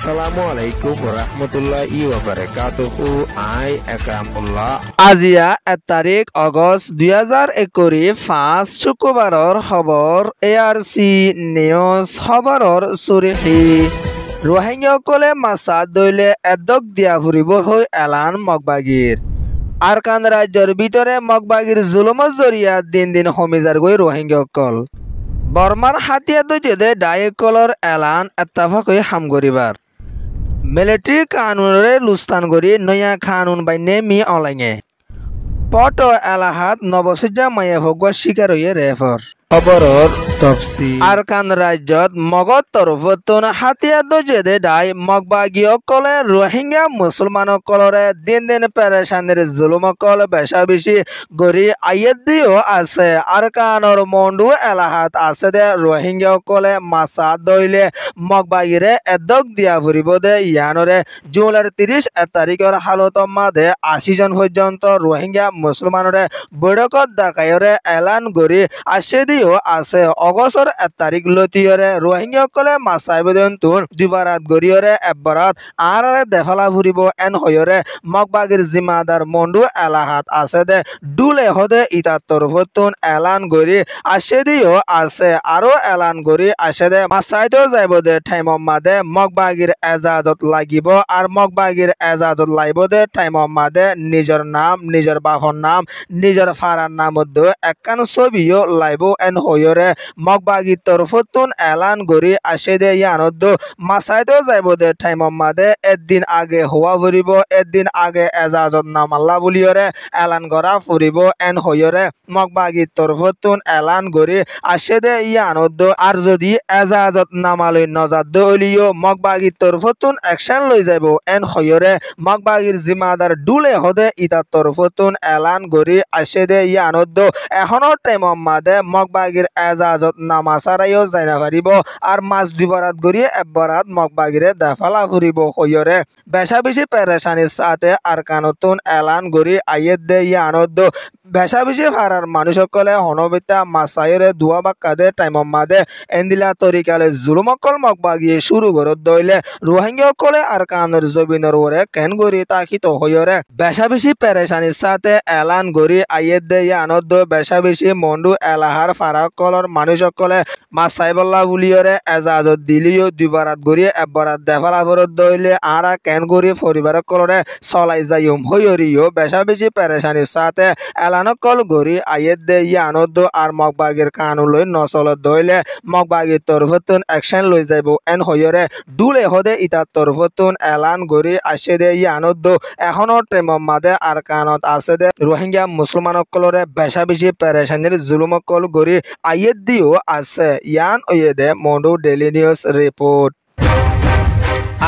Assalamualaikum warahmatullahi wabarakatuh. I Akramullah. আজিয়া 1 তাৰিখ August 2021 5 শুক্ৰবাৰৰ খবৰ ARC নিউজ খবৰৰ চুৰিহি ৰোহিংগাসকলে মাছাত দৈলে এডক দিয়া ফুৰিব হৈ এলান মগবাগীৰ আৰকান ৰাজ্যৰ ভিতৰে মগবাগীৰ জুলুমৰ জৰিয়া দিন দিন কমি যাৰগৈ ৰোহিংগাসকল বৰ্মাৰ হাতিয়া দৈতে ডাইকলৰ এলান এত্তাফাক হৈ হাম কৰিবাৰ মিলিটাৰী কানুনৰে লুস্তান কৰি নয়া কানুন বাইনে মি অলাঙে পট এলাহাত নবসজ্জা মায়া ভগৱা শিকাৰ হৈ ৰেফৰ খবৰৰ তফসিল আৰকান ৰাজ্যত মগত তৰফতন হাতিয়া দজেদে ডাই মগবাগীসকলে ৰোহিংগা মুছলমানসকলৰে দিন দিন পেৰেচানিৰ জুলুমকল বেচা বেছি গৰি আয়েত দিও আছে আৰকানৰ মণ্ডু এলাহাত আছে দে ৰোহিংগাসকলে মাছা দৈলে মগবাগীৰে এডক দিয়া ফুৰিব দে ইয়ানৰে জুলাইৰ 30 তাৰিখৰ হালতৰ মাদে 80 জন পৰ্যন্ত ৰোহিংগা মুছলমানৰে বৈঠকত ডাকায়ৰে এলান কৰি আছে আছে অগষ্টৰ 1 তাৰিখ লতিয়ৰে ৰোহিংগাসকলে মাছাইবদন্তুন দুবাৰাত গৰিয়ৰে এবাৰাত আৰাৰে দেফালা ফুৰিব এন হয়ৰে মগবাগীৰ জিমাদাৰ মণ্ডু এলাহাত আছে দে দুলে হদে ইতাত্তৰ ফতুন এলান গৰি আছে দিও আছে আৰু এলান গৰি আছে দে মাছাইতো যাইব দে টাইমৰ মাদে মগবাগীৰ এজাজত লাগিব আৰু মগবাগীৰ এজাজত লাগিব দে টাইমৰ মাদে নিজৰ নাম নিজৰ বাহৰ নাম নিজৰ ফাৰাৰ নামত একান ছবিও লাইব এন হয়রে মগবাগী তরফতুন এলান গরি আসে দে ইয়ানত মাছাইতো যাইব দে টাইমৰ মাদে একদিন আগে হওয়া ফুরিব একদিন আগে এজাজত নামাল্লা বুলিয়রে এলান করা ফুরিব এন হয়রে মগবাগী তরফতুন এলান গরি আসে দে ইয়ানত আর যদি এজাজত নামালৈ নজাদ হলিও মগবাগী তরফতুন একশন লৈ যাইব এন হয়রে মগবাগীর জিমাদার ডুলে হদে ইতার তরফতুন এলান গরি আসে দে ইয়ানত এখনৰ টাইমৰ মাদে মগবাগীর এজাজত নামা সারাইও যাই না পারিব আর মাছ দুবারাত গড়িয়ে একবারাত মগবাগীরে দেফালা ফুরিব হইরে বেশা বেশি পেরেশানির সাথে আরকানতুন এলান গড়ি আইয়ের দে ইয়ানত বেশা বেশি ফারার মানুষ সকলে হনবিতা মাছাইরে দুয়া বাক্কা দে টাইমৰ মাদে এন্দিলা তরিকালে জুলুমকল মগবাগিয়ে শুরু করত দইলে রোহিঙ্গা সকলে আরকানের জবিনের ওরে কেন গড়ি তাকিত হইরে বেশা বেশি পেরেশানির সাথে এলান গড়ি আইয়ের দে ইয়ানত বেশা বেশি মন্ডু এলাহার ফারাকলর মানুষ সকলে মাছাইবল্লা বুলিয়রে এজাজত দিলিও দুবারাত গড়িয়ে একবারাত দেফালা ফরত দইলে আরা কেন গড়ি পরিবারকলরে চলাই যাইম হইরিও বেশা বেশি পেরেশানির সাথে এলানকল গড়ি আইয়ের দে ইয়ানত আর মগবাগীর কানুন লই নচলত দইলে মগবাগীর তরফতুন একশন লই যাইব এন হইরে ডুলে হদে ইতার তরফতুন এলান গড়ি আসে দে ইয়ানত এখনৰ টাইমৰ মাদে আর কানত আছে দে রোহিঙ্গা মুসলমানকলরে বেশা বেশি পেরেশানির জুলুমকল গড়ি আইয়েত দিও আছে ইয়ান ওয়েদে Maungdaw daily news report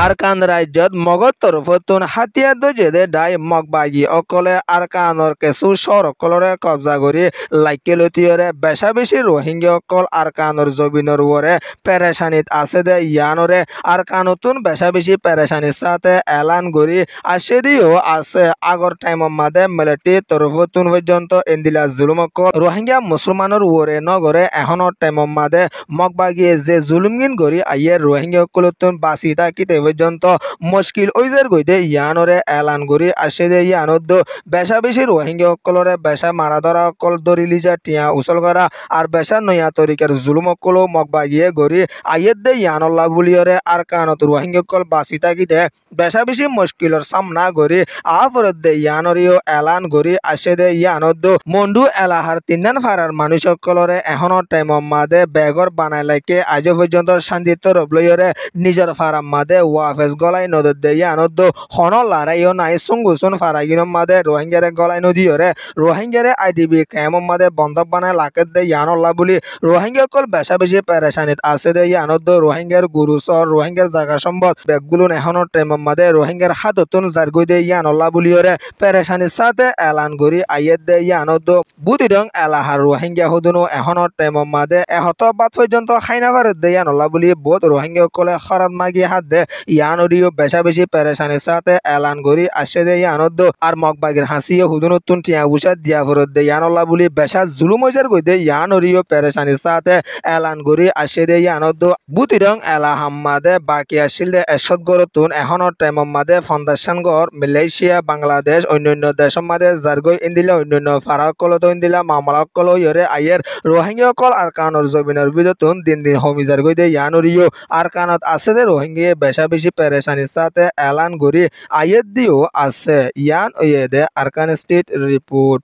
Arakan রাজ্যত মগত তরফতুন হাতিয়া দজেদে ডাই মগবাগী অকলে আরকানৰ কিছু সরকলরে কবজা কৰি লাইকে লতিয়রে বেশা বেশি রোহিঙ্গা অকল আরকানৰ জবিনৰ ওরে পেরেশানিত আছে দে ইয়ানরে আরকানতুন বেশা বেশি পেরেশানির সাথে এলান গরি আসে দিও আছে আগর টাইমৰ মাদে মিলিটারি তরফতুন পর্যন্ত এন্দিলা জুলুম অকল রোহিঙ্গা মুসলমানের ওরে নগরে এখনৰ টাইমৰ মাদে মগবাগীয়ে যে জুলুমগিন গরি আইয়ে রোহিঙ্গা অকলতুন বাঁচি থাকিতে পর্যন্ত মুশকিল ওইজের গইতে ইয়ানরে এলান গরি আসে দে ইয়ানত বেশা বেশি রোহিঙ্গা অকলরে বেশা মারা ধরা অকল দরি লিজা টিয়া উচল করা আর বেশা নয়া তরিকার জুলুম অকল মগবাগিয়ে গরি আইয়ের দে ইয়ানল্লা বুলিয়রে আর কানত রোহিঙ্গা অকল বাঁচি থাকিতে বেশা বেশি মুশকিলর সামনা গরি আফরত দে ইয়ানরিও এলান গরি আসে দে ইয়ানত মন্ডু এলাহার তিনান ফারার মানুষ অকলরে এখনৰ টাইমৰ মাদে বেগর বানাই লাইকে আজ পর্যন্ত শান্তি তরফ লইরে নিজের ফারাম মাদে ওয়াফেস গলাই নদত দে ইয়ানত হন লড়াইও নাই সুঙ্গুসুন ফারাগিনম মাদে রোহিঙ্গারে গলাই নদীরে রোহিঙ্গারে আইডিবি ক্যাম্পর মাদে বন্ধক বানায় লাকেত দে ইয়ানল্লা বুলি রোহিঙ্গা কল বেশা বেশি পেরেশানিত আছে দে ইয়ানত রোহিঙ্গার গুরুচর রোহিঙ্গার জায়গা সম্পদ বেগগুলো এখনৰ টাইমৰ মাদে রোহিঙ্গার হাততুন জারগই দে ইয়ানল্লা বুলিরে পেরেশানির সাথে এলান গরি আইয়েত দে ইয়ানত বুদিরং এলাহার রোহিঙ্গা হুদুনো এখনৰ টাইমৰ মাদে 100 বাদ পর্যন্ত খাইনা ভারত দে ইয়ানল্লা বুলি বহুত রোহিঙ্গা কলে খরাত মাগি হাত দে ইয়ানরিও বেশা বেশি পেরেশানির সাথে এলান করি আসে দে ইয়ানদ আর মগবাগের হাসিও হুদুনতুন টিয়া বুসা দিয়া ফরত দে ইয়ানল্লাহ বলি বেশা জুলুম হইজার কইতে ইয়ানরিও পেরেশানির সাথে এলান করি আসে দে ইয়ানদ বুতিরং এলা হাম্মাদে বাকি আসিল দে এসত গরতুন এখনৰ টাইমৰ মাদে ফাউন্ডেশন গড় মালয়েশিয়া বাংলাদেশ অন্যান্য দেশৰ মাদে জারগৈ ইন্দিলা অন্যান্য ফারাকলত ইন্দিলা মামলাকল ইয়রে আইয়ের রোহিঙ্গিয়াকল আরকানৰ জমিনের বিদতুন দিন দিন হমি জারগৈ দে ইয়ানরিও আরকানত আছে দে রোহিঙ্গিয়ে বেশা বেশি পেরেশানির সাথে এলান করি আইয়ের দিও আছে ইয়ান ওয়ে দে আরকান স্টেট রিপোর্ট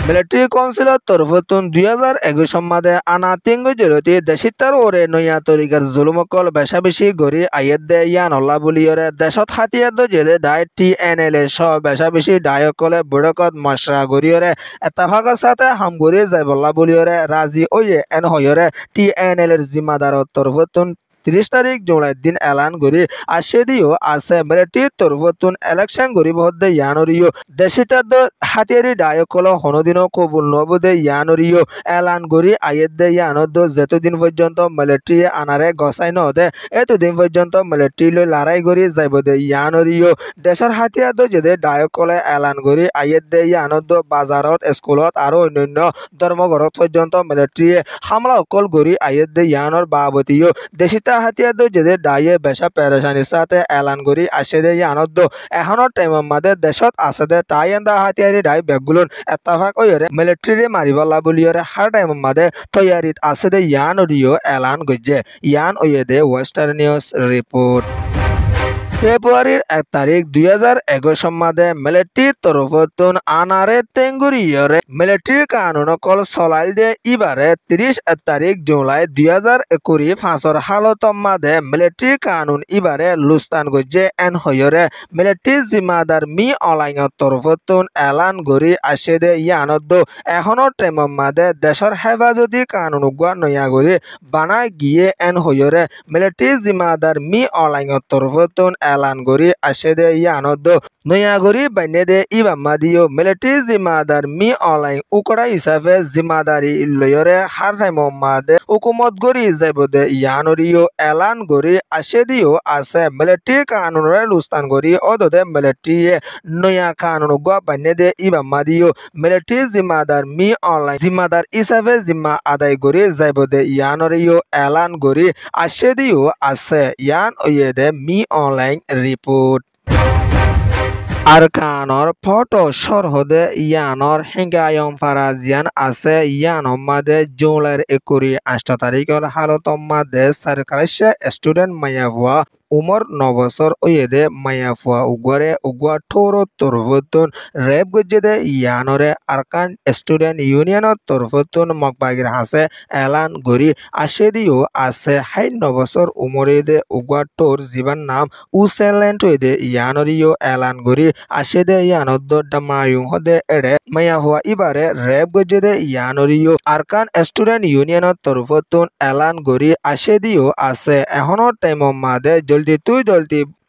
মিলিটারি কাউন্সিলৰ তৰফতুন 2021 সম্মাদে আনা তিংগু জলতি দেশিতাৰ ওৰে নয়া তৰিকাৰ জুলুমকল বেশা বেশি গৰি আইয়েদ দে ইয়ান অল্লা বুলিয়ৰে দেশত হাতিয়াৰ জেদে দায় TNLA সহ বেশা বেশি দায়কলে বড়কত মশরা গৰিয়ৰে এতাফাকৰ সাথে হামগৰি যাইবল্লা বুলিয়ৰে ৰাজি ওয়ে এন হয়ৰে TNLA জিম্মাদাৰৰ তৰফতুন 30 তারিখ জুলাই দিন এলান করি আসে দিও আছে মিলিটারির তরফতুন ইলেকশন করিব হদে ইয়ানরিও দেশিতার হাতিয়ারি ডায়কল হনদিনও কবুল নবদে ইয়ানরিও এলান করি আইয়েদ দে ইয়ানদ যেতদিন পর্যন্ত মিলিটারি আনারে গসাই নদে এতদিন পর্যন্ত মিলিটারি লৈ লড়াই করি যাইব দে ইয়ানরিও দেশের হাতিয়ার যেদে ডায়কলে এলান করি আইয়েদ দে ইয়ানদ বাজারত স্কুলত আর অন্যান্য ধর্মঘরত পর্যন্ত মিলিটারি হামলা অকল করি আইয়েদ দে ইয়ানর বাবতীয় দেশিতা হাতিয়ার যেদে ডাইয়ে বেশা পেরেশানির সাথে এলান করি আসে দে ইয়ানদ এখনৰ টাইমৰ মাদে দেশত আছে দে টাই এন্দা হাতিয়ারি ডাই বেগুলন এতাফাক ওয়রে মিলিটারি মারিবলা বুলিয়রে হার টাইমৰ মাদে তৈয়ারিত আছে দে ইয়ানরিও এলান গজ্জে ইয়ান ওয়ে দে ওয়েস্টার্ন নিউজ রিপোর্ট ফেব্রুয়ারির 1 তারিখ 2021 সম্মাদে মিলিটারির তরফতুন আনারে তেঙ্গুরিয়রে মিলিটারি কানুনকল চলাইল দে ইবারে 30 তারিখ জুলাই 2021 ফাঁসর হালতম মাদে মিলিটারি কানুন ইবারে লুস্তান গজ্জে এন হয়রে মিলিটারি জিম্মাদার মি অলাইঙর তরফতুন এলান গরি আসে দে ইয়ানদ এখনৰ টাইমৰ মাদে দেশৰ হেফাজতি কানুন উগুয়া নয়া গরি বানাই গিয়ে এন হয়রে মিলিটারি জিম্মাদার মি অলাইঙর তরফতুন এলান করি আসে দে ইয়ানদ নয়া করি বাইনে দে ইবাম্মা দিও মিলিটারি জিম্মাদার মি অনলাইন উকড়া হিসাবে জিম্মাদারি লয়রে হার টাইমৰ মাদে হুকুমত গরি যাইব দে ইয়ানরিও এলান করি আসে দিও আছে মিলিটারি কানুনরে লুস্তান করি অদদে মিলিটারি নয়া কানুন গা বাইনে দে ইবাম্মা দিও মিলিটারি জিম্মাদার মি অনলাইন জিম্মাদার হিসাবে জিম্মা আদায় করি যাইব দে ইয়ানরিও এলান করি আসে দিও আছে ইয়ান ওয়ে দে মি অনলাইন রিপোর্ট আরকানর ফটো সরহদে ইয়ানর হিঙ্গায়ম ফারাজিয়ান আছে ইয়ানম মাদে জুলাইর 28 তারিখের হালতম মাদে সরকারিশে স্টুডেন্ট মায়াভুয়া উমর 9 বছর ওয়েদে মায়াফুয়া উগরে উগুয়া ঠোর তরফতুন রেপ গজ্জেদে ইয়ানরে আরকান স্টুডেন্ট ইউনিয়নের তরফতুন মকবাগির হাসে এলান গরি আসে দিও আছে 9 বছর উমরেদে উগুয়া ঠোর জীবন নাম উসেলেন্ট ওয়েদে ইয়ানরিও এলান গরি আসে দে ইয়ানদ ডামায়ুং হদে এড়ে মায়াফুয়া ইবারে রেপ গজ্জেদে ইয়ানরিও আরকান স্টুডেন্ট ইউনিয়নের তরফতুন এলান গরি আসে দিও আছে এখনৰ টাইমৰ মাদে জলদি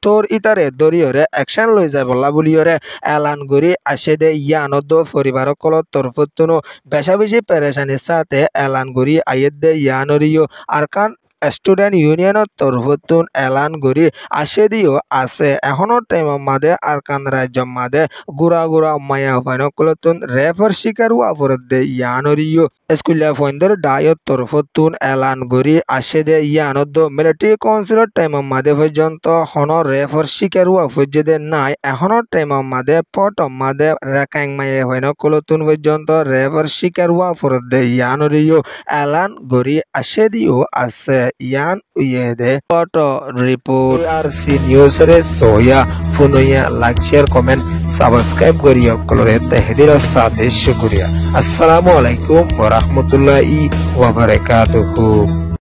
তোর ইতারে দরিয়রে অ্যাকশন লই যায় বলা বুলিয়রে এলান করি আসে দে ইয়ানদ পরিবার কলত তরফতুনো বেশা বেশি পেরেশানির সাথে এলান করি আইয়েদ দে ইয়ানরিও আরকান স্টুডেন্ট ইউনিয়নের তরফতুন এলান করি আসে দিও আছে এখনৰ টাইমৰ মাদে আরকান রাজ্য মাদে গুড়া মায়া ফাইনকলতুন রেফার শিকার ওয়াফরত দে ইয়ানরিও স্কুলিয়া ফইন্দর ডায়ত তরফতুন এলান করি আসে দে ইয়ানদ মিলিটারি কাউন্সিলৰ টাইমৰ মাদে পর্যন্ত হন রেফার শিকার ওয়াফজে দে নাই এখনৰ টাইমৰ মাদে পটম মাদে রেকাং মায়া ফাইনকলতুন পর্যন্ত রেফার শিকার ওয়াফরত দে ইয়ানরিও এলান করি আসে দিও আছে ইয়ান উয়েদে ফটো রিপোর্ট ARC নিউজ রে সোয়া ফুনুয়া লাইক শেয়ার কমেন্ট সাবস্ক্রাইব করিয়া কলরে তাহদির সাথে শুকরিয়া আসসালামু আলাইকুম ওয়া রাহমাতুল্লাহি ওয়া বারাকাতুহু।